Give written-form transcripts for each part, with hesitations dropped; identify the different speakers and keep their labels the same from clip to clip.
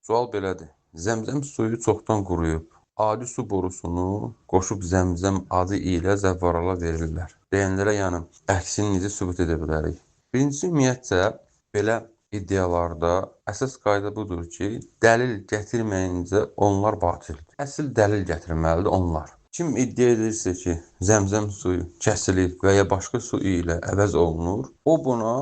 Speaker 1: Sual belədir. Zəmzəm suyu çoxdan quruyub. Adi su borusunu qoşub Zəmzəm adı ilə zəvvarala verirlər. Deyənlərə yəni əksini necə sübut edə bilərik? Birincisi, ümumiyyətcə belə iddialarda əsas qayda budur ki, dəlil gətirməyincə onlar batildir. Əsl dəlil gətirməlidir onlar. Kim iddia edirsə ki, Zəmzəm suyu kəsilir və ya başqa su ilə əvəz olunur, o buna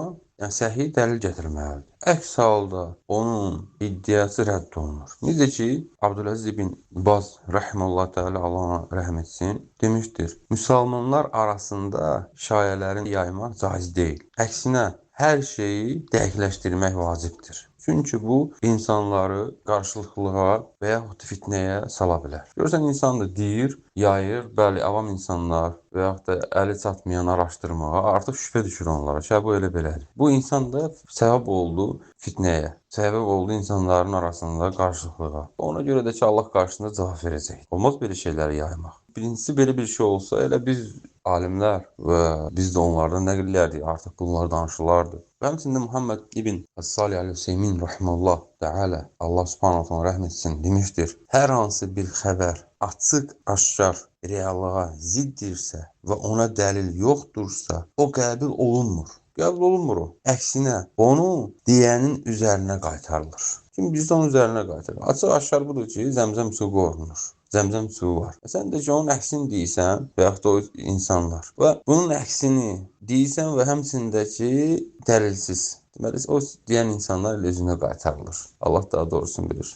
Speaker 1: səhih dəlil gətirməlidir. Əks halda onun iddiası rədd olunur. Necə ki, Abdüləziz ibn Baz rəhməhullah təala Allah ona rəhm etsin, demişdir: müsəlmanlar arasında şayələrin yaymaq caiz deyil. Əksinə, hər şeyi dəqiqləşdirmək vacibdir. Çünki bu insanları qarşılıqlığa və yaxud fitnəyə sala bilər. Görürsən, insan da deyir, yayır, bəli, avam insanlar və yaxud da əli çatmayan araşdırmağa artıq şübhə düşür onlara. Bu elə belədir. Bu insan da səbəb oldu fitnəyə. Səbəb oldu insanların arasında qarşılıqlığa. Ona görə də ki, Allah qarşısında cavab verəcək. Olmaz belə şeyləri yaymaq. Birincisi, belə bir şey olsa, elə biz alimlər və biz də onlardan nəql edərdik, artıq bunlar danışılardı. Və həmçində Muhammed ibn Salih Əl-Hüseymin rahimehullah təala, Allah subhanahu taala rəhm etsin, demişdir: hər hansı bir xəbər açıq-aşkar reallığa ziddirsə və ona dəlil yoxdursa, o qəbul olunmur. Qəbul olunmur o. Əksinə, onu deyənin üzərinə qaytarılır. Şimdi biz də onun üzərinə qaytarırıq. Açıq-aşkar budur ki, Zəmzəm suyu qorunur. Zəmzəm suyu var. Sən də ki, onun əksini deyirsən və yaxud da o insanlar. Və bunun əksini deyirsən və həmçində ki, dəlilsiz. Deməli, o deyən insanlar elə özünə qaytarılır. Allah daha doğrusunu bilir.